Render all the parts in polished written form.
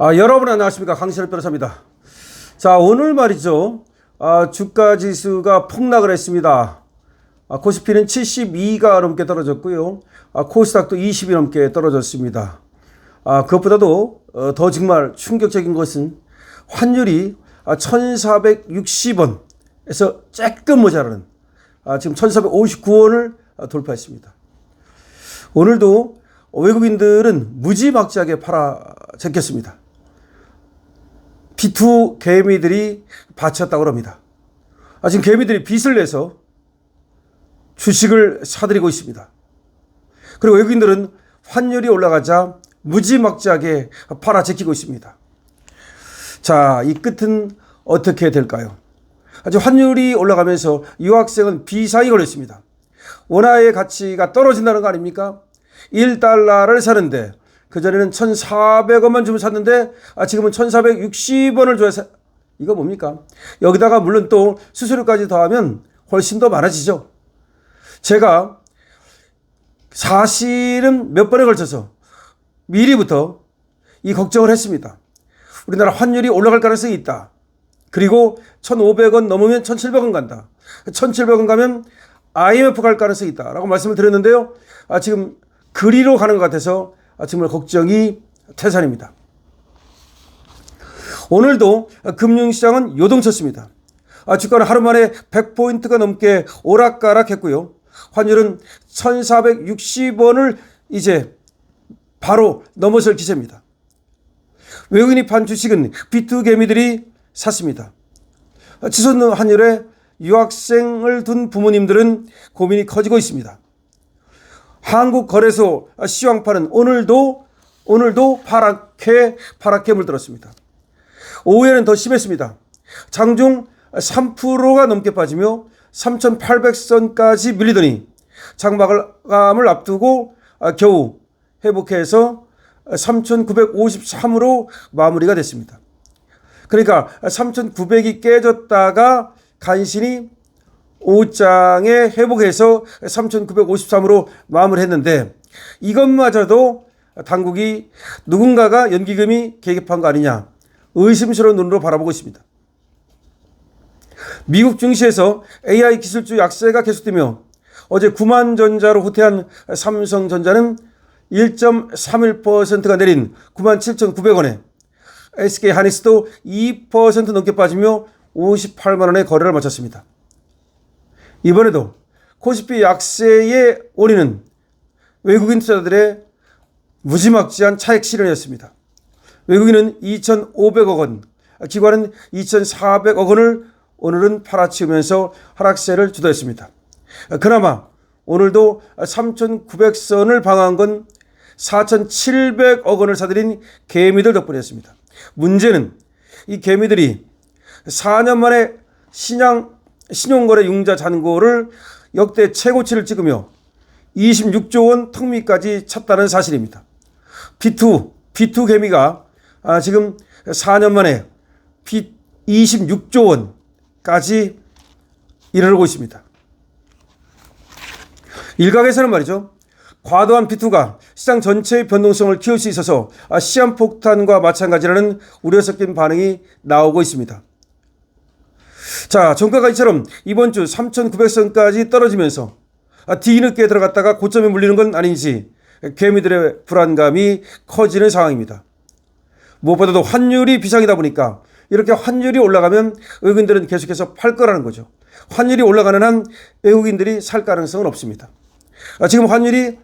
여러분 안녕하십니까. 강신업 변호사입니다. 자, 오늘 말이죠. 주가 지수가 폭락을 했습니다. 코스피는 72가 넘게 떨어졌고요. 코스닥도 20이 넘게 떨어졌습니다. 그것보다도 더 정말 충격적인 것은 환율이 1,460원에서 조금 모자라는 지금 1,459원을 돌파했습니다. 오늘도 외국인들은 무지막지하게 팔아 제꼈습니다. B2 개미들이 바쳤다고 합니다. 지금 개미들이 빚을 내서 주식을 사들이고 있습니다. 그리고 외국인들은 환율이 올라가자 무지막지하게 팔아 제끼고 있습니다. 자, 이 끝은 어떻게 될까요? 환율이 올라가면서 유학생은 비상이 걸렸습니다. 원화의 가치가 떨어진다는 거 아닙니까? 1달러를 사는데 그전에는 1,400원만 주면 샀는데 지금은 1,460원을 줘야 이거 뭡니까? 여기다가 물론 또 수수료까지 더하면 훨씬 더 많아지죠. 제가 사실은 몇 번에 걸쳐서 미리부터 이 걱정을 했습니다. 우리나라 환율이 올라갈 가능성이 있다. 그리고 1,500원 넘으면 1,700원 간다. 1,700원 가면 IMF 갈 가능성이 있다 라고 말씀을 드렸는데요. 지금 그리로 가는 것 같아서 정말 걱정이 태산입니다. 오늘도 금융시장은 요동쳤습니다. 주가는 하루 만에 100포인트가 넘게 오락가락했고요. 환율은 1,460원을 이제 바로 넘어설 기세입니다. 외국인이 판 주식은 B2 개미들이 샀습니다. 치솟는 환율에 유학생을 둔 부모님들은 고민이 커지고 있습니다. 한국거래소 시황판은 오늘도 파랗게 물들었습니다. 오후에는 더 심했습니다. 장중 3%가 넘게 빠지며 3,800선까지 밀리더니 장마감을 앞두고 겨우 회복해서 3,953으로 마무리가 됐습니다. 그러니까 3,900이 깨졌다가 간신히 5장에 회복해서 3,953으로 마무리했는데 이것마저도 당국이 누군가가 연기금이 개입한 거 아니냐 의심스러운 눈으로 바라보고 있습니다. 미국 증시에서 AI 기술주 약세가 계속되며 어제 구만전자로 후퇴한 삼성전자는 1.31%가 내린 97,900원에 SK하이닉스도 2% 넘게 빠지며 58만 원의 거래를 마쳤습니다. 이번에도 코스피 약세의 원인은 외국인 투자자들의 무지막지한 차익 실현이었습니다. 외국인은 2,500억 원, 기관은 2,400억 원을 오늘은 팔아치우면서 하락세를 주도했습니다. 그나마 오늘도 3,900선을 방어한 건 4,700억 원을 사들인 개미들 덕분이었습니다. 문제는 이 개미들이 4년 만에 신용거래 융자 잔고를 역대 최고치를 찍으며 26조 원 턱밑까지 찼다는 사실입니다. B2 개미가 지금 4년 만에 26조 원까지 이르고 있습니다. 일각에서는 말이죠. 과도한 B2가 시장 전체의 변동성을 키울 수 있어서 시한폭탄과 마찬가지라는 우려 섞인 반응이 나오고 있습니다. 자, 종가가 이처럼 이번 주 3,900선까지 떨어지면서 뒤늦게 들어갔다가 고점에 물리는 건 아닌지 개미들의 불안감이 커지는 상황입니다. 무엇보다도 환율이 비상이다 보니까 이렇게 환율이 올라가면 외국인들은 계속해서 팔 거라는 거죠. 환율이 올라가는 한 외국인들이 살 가능성은 없습니다. 지금 환율이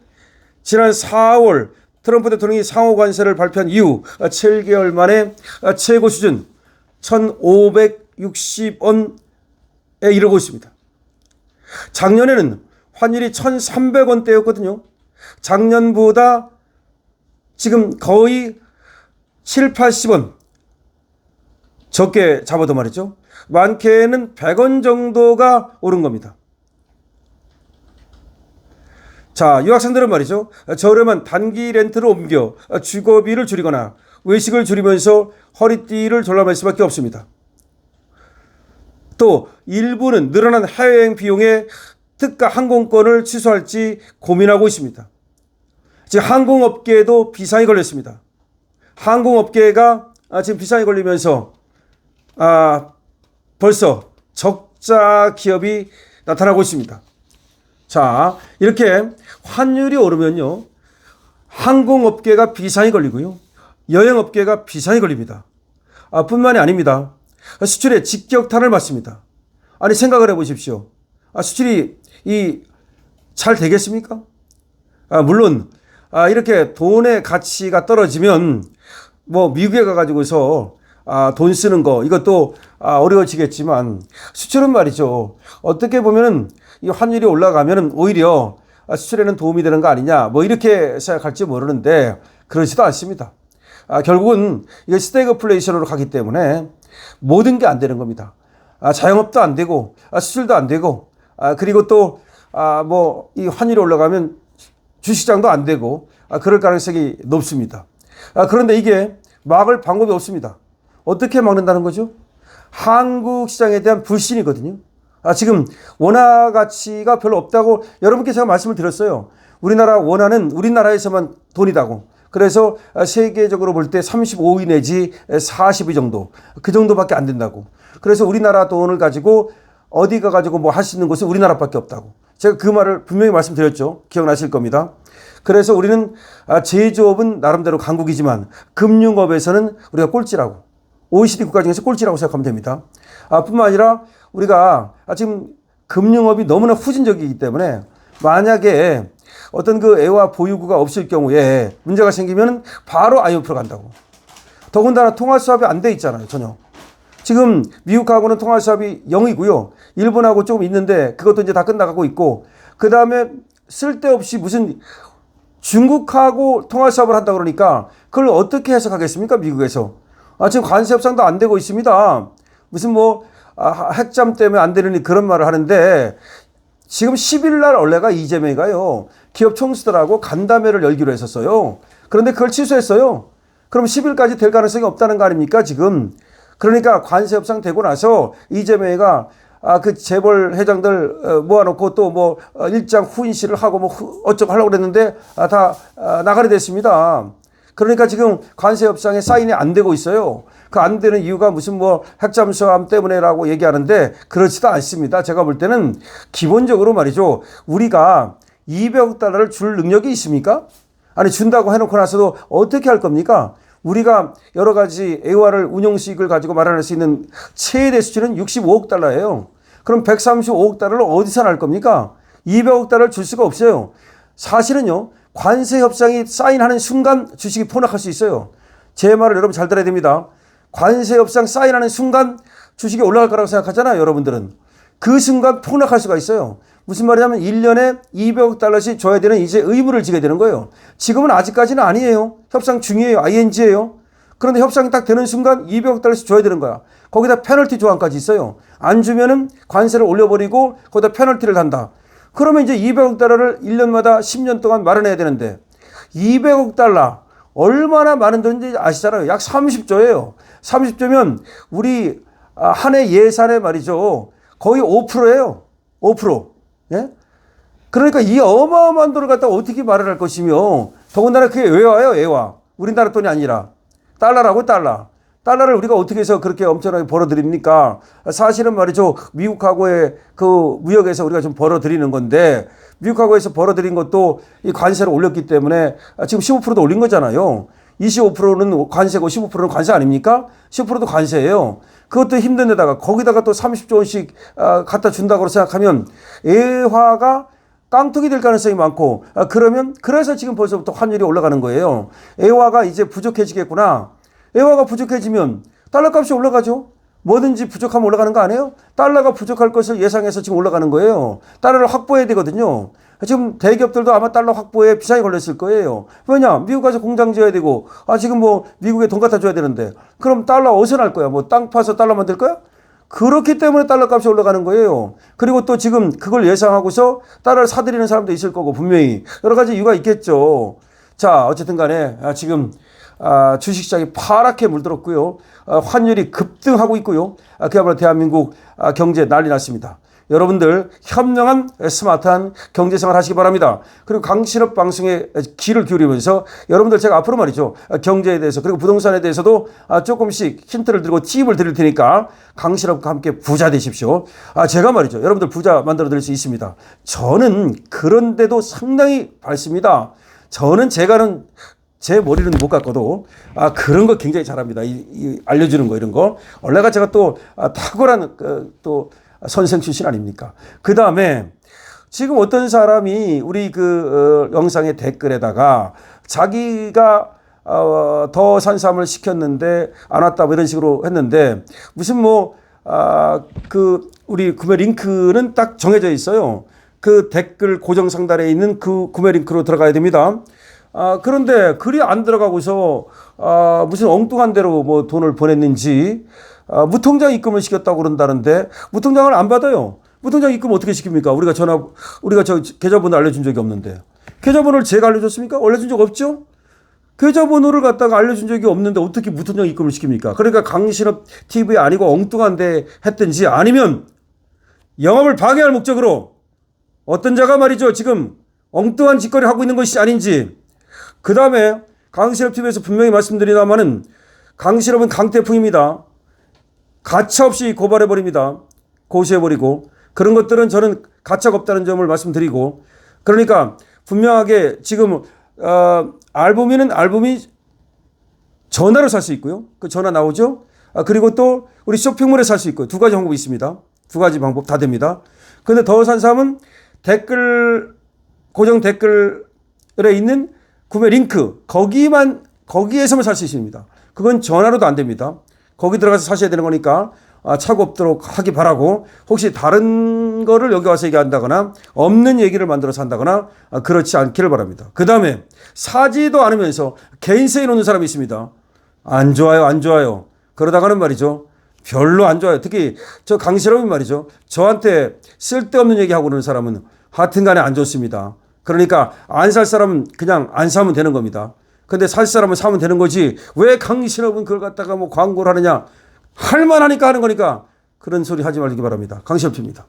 지난 4월 트럼프 대통령이 상호 관세를 발표한 이후 7개월 만에 최고 수준 1,560원에 이르고 있습니다. 작년에는 환율이 1,300원대였거든요. 작년보다 지금 거의 7, 80원 적게 잡아도 말이죠. 많게는 100원 정도가 오른 겁니다. 자, 유학생들은 말이죠. 저렴한 단기 렌트를 옮겨 주거비를 줄이거나 외식을 줄이면서 허리띠를 졸라맬 수밖에 없습니다. 또 일부는 늘어난 해외여행 비용에 특가 항공권을 취소할지 고민하고 있습니다. 지금 항공업계에도 비상이 걸렸습니다. 항공업계가 지금 비상이 걸리면서 벌써 적자 기업이 나타나고 있습니다. 자, 이렇게 환율이 오르면요, 항공업계가 비상이 걸리고요, 여행업계가 비상이 걸립니다. 뿐만이 아닙니다. 수출에 직격탄을 맞습니다. 아니, 생각을 해보십시오. 수출이 잘 되겠습니까? 물론 이렇게 돈의 가치가 떨어지면 뭐 미국에 가가지고서 돈 쓰는 거 이것도 어려워지겠지만, 수출은 말이죠, 어떻게 보면은 이 환율이 올라가면은 오히려 수출에는 도움이 되는 거 아니냐, 뭐 이렇게 생각할지 모르는데 그렇지도 않습니다. 결국은 이게 스태그플레이션으로 가기 때문에 모든 게 안 되는 겁니다. 자영업도 안 되고 수출도 안 되고, 그리고 또 뭐 이 환율이 올라가면 주식장도 안 되고 그럴 가능성이 높습니다. 그런데 이게 막을 방법이 없습니다. 어떻게 막는다는 거죠? 한국 시장에 대한 불신이거든요. 지금 원화 가치가 별로 없다고 여러분께 제가 말씀을 드렸어요. 우리나라 원화는 우리나라에서만 돈이다고. 그래서 세계적으로 볼 때 35위 내지 40위 정도, 그 정도밖에 안 된다고. 그래서 우리나라 돈을 가지고 어디 가가지고 뭐 할 수 있는 곳은 우리나라밖에 없다고. 제가 그 말을 분명히 말씀드렸죠. 기억나실 겁니다. 그래서 우리는 제조업은 나름대로 강국이지만 금융업에서는 우리가 꼴찌라고. OECD 국가 중에서 꼴찌라고 생각하면 됩니다. 뿐만 아니라 우리가 지금 금융업이 너무나 후진적이기 때문에 만약에 어떤 그 애와 보유구가 없을 경우에 문제가 생기면 바로 IMF로 간다고. 더군다나 통화 수합이 안 돼 있잖아요, 전혀. 지금 미국하고는 통화 수합이 0이고요. 일본하고 조금 있는데 그것도 이제 다 끝나가고 있고, 그 다음에 쓸데없이 무슨 중국하고 통화 수합을 한다 그러니까 그걸 어떻게 해석하겠습니까, 미국에서. 지금 관세 협상도 안 되고 있습니다. 무슨 뭐 핵잠 때문에 안 되느니 그런 말을 하는데, 지금 10일 날 원래가 이재명이가요, 기업 총수들하고 간담회를 열기로 했었어요. 그런데 그걸 취소했어요. 그럼 10일까지 될 가능성이 없다는 거 아닙니까, 지금. 그러니까 관세 협상 되고 나서 이재명이가 그 재벌 회장들 모아놓고 또 뭐 일장 후인실을 하고 뭐 어쩌고 하려고 그랬는데 다 나가리 됐습니다. 그러니까 지금 관세 협상에 사인이 안 되고 있어요. 그 안 되는 이유가 무슨 뭐 핵잠수함 때문에라고 얘기하는데 그렇지도 않습니다. 제가 볼 때는 기본적으로 말이죠, 우리가 200억 달러를 줄 능력이 있습니까? 아니, 준다고 해놓고 나서도 어떻게 할 겁니까? 우리가 여러 가지 애화를 운용 수익을 가지고 마련할 수 있는 최대 수준은 65억 달러예요. 그럼 135억 달러를 어디서 날 겁니까? 200억 달러를 줄 수가 없어요. 사실은요, 관세 협상이 사인하는 순간 주식이 폭락할 수 있어요. 제 말을 여러분 잘 들어야 됩니다. 관세 협상 사인하는 순간 주식이 올라갈 거라고 생각하잖아요, 여러분들은. 그 순간 폭락할 수가 있어요. 무슨 말이냐면 1년에 200억 달러씩 줘야 되는 이제 의무를 지게 되는 거예요. 지금은 아직까지는 아니에요. 협상 중이에요. ING예요. 그런데 협상이 딱 되는 순간 200억 달러씩 줘야 되는 거야. 거기다 페널티 조항까지 있어요. 안 주면은 관세를 올려버리고 거기다 페널티를 단다. 그러면 이제 200억 달러를 1년마다 10년 동안 마련해야 되는데, 200억 달러 얼마나 많은 돈인지 아시잖아요. 약 30조예요. 30조면 우리 한 해 예산에 말이죠, 거의 5%예요. 5%. 예? 그러니까 이 어마어마한 돈을 갖다가 어떻게 마련할 것이며, 더군다나 그게 외화예요, 외화. 우리나라 돈이 아니라 달러라고, 달러. 달러를 우리가 어떻게 해서 그렇게 엄청나게 벌어들입니까? 사실은 말이죠, 미국하고의 그 무역에서 우리가 좀 벌어들이는 건데, 미국하고에서 벌어들인 것도 이 관세를 올렸기 때문에 지금 15%도 올린 거잖아요. 25%는 관세고 15%는 관세 아닙니까? 15%도 관세예요. 그것도 힘든 데다가 거기다가 또 30조 원씩 갖다 준다고 생각하면 애화가 깡통이 될 가능성이 많고, 그러면 그래서 지금 벌써부터 환율이 올라가는 거예요. 애화가 이제 부족해지겠구나. 애화가 부족해지면 달러 값이 올라가죠. 뭐든지 부족하면 올라가는 거 아니에요? 달러가 부족할 것을 예상해서 지금 올라가는 거예요. 달러를 확보해야 되거든요. 지금 대기업들도 아마 달러 확보에 비상이 걸렸을 거예요. 왜냐? 미국 가서 공장 지어야 되고, 지금 뭐 미국에 돈 갖다 줘야 되는데, 그럼 달러 어디서 날 거야? 뭐 땅 파서 달러 만들 거야? 그렇기 때문에 달러 값이 올라가는 거예요. 그리고 또 지금 그걸 예상하고서 달러를 사들이는 사람도 있을 거고, 분명히 여러 가지 이유가 있겠죠. 자, 어쨌든 간에 지금 주식시장이 파랗게 물들었고요. 환율이 급등하고 있고요. 그야말로 대한민국 경제 난리 났습니다. 여러분들 현명한 스마트한 경제생활 하시기 바랍니다. 그리고 강신업 방송에 귀를 기울이면서 여러분들 제가 앞으로 말이죠. 경제에 대해서 그리고 부동산에 대해서도 조금씩 힌트를 드리고 팁을 드릴 테니까 강신업과 함께 부자 되십시오. 제가 말이죠. 여러분들 부자 만들어 드릴 수 있습니다. 저는 그런데도 상당히 밝습니다. 저는 제 머리는 못 깎아도 그런 거 굉장히 잘합니다. 알려주는 거 이런 거. 원래가 제가 또 탁월한 또 선생 출신 아닙니까? 그 다음에 지금 어떤 사람이 우리 영상의 댓글에다가 자기가 더 산삼을 시켰는데 안 왔다 뭐 이런 식으로 했는데 무슨 우리 구매 링크는 딱 정해져 있어요. 그 댓글 고정 상단에 있는 그 구매 링크로 들어가야 됩니다. 그런데 글이 안 들어가고서 무슨 엉뚱한 데로 돈을 보냈는지 무통장 입금을 시켰다고 그런다는데 무통장을 안 받아요. 무통장 입금 어떻게 시킵니까? 우리가 저 계좌번호 알려준 적이 없는데. 계좌번호를 제가 알려줬습니까? 알려준 적 없죠? 계좌번호를 갖다가 알려준 적이 없는데 어떻게 무통장 입금을 시킵니까? 그러니까 강신업 TV 아니고 엉뚱한 데 했든지 아니면 영업을 방해할 목적으로 어떤 자가 말이죠. 지금 엉뚱한 짓거리를 하고 있는 것이 아닌지. 그 다음에 강신업 TV에서 분명히 말씀드리다마는 강신업은 강태풍입니다. 가차없이 고발해버립니다. 고소해버리고 그런 것들은 저는 가차가 없다는 점을 말씀드리고 그러니까 분명하게 지금 앨범이 전화로 살 수 있고요. 그 전화 나오죠. 그리고 또 우리 쇼핑몰에 살 수 있고요. 두 가지 방법이 있습니다. 두 가지 방법 다 됩니다. 그런데 더 산삼은 고정 댓글에 있는 구매 링크 거기에서만 살 수 있습니다. 그건 전화로도 안 됩니다. 거기 들어가서 사셔야 되는 거니까 착오 없도록 하기 바라고 혹시 다른 거를 여기 와서 얘기한다거나 없는 얘기를 만들어서 한다거나 그렇지 않기를 바랍니다. 그 다음에 사지도 않으면서 개인 세일 오는 사람이 있습니다. 안 좋아요, 안 좋아요. 그러다가는 말이죠. 별로 안 좋아요. 특히 저 강신업이 말이죠. 저한테 쓸데없는 얘기하고 그러는 사람은 하여튼간에 안 좋습니다. 그러니까 안 살 사람은 그냥 안 사면 되는 겁니다. 근데 살 사람은 사면 되는 거지 왜 강신업은 그걸 갖다가 광고를 하느냐 할 만하니까 하는 거니까 그런 소리 하지 말기 바랍니다. 강신업 TV입니다.